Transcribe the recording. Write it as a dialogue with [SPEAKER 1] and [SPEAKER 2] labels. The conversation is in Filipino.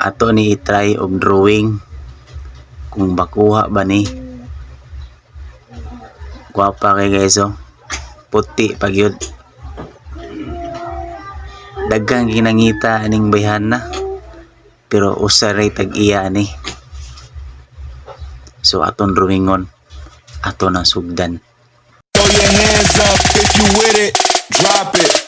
[SPEAKER 1] ato ni i-try og drawing kung bakuha ba ni. Guwapa kay guys oh. Puti pag yun. Daghang ginangita aning bayhan na. Pero usaray tag-iya ni. So aton drawingon. Ato nang sugdan.
[SPEAKER 2] Throw your hands up if you with it. Drop it.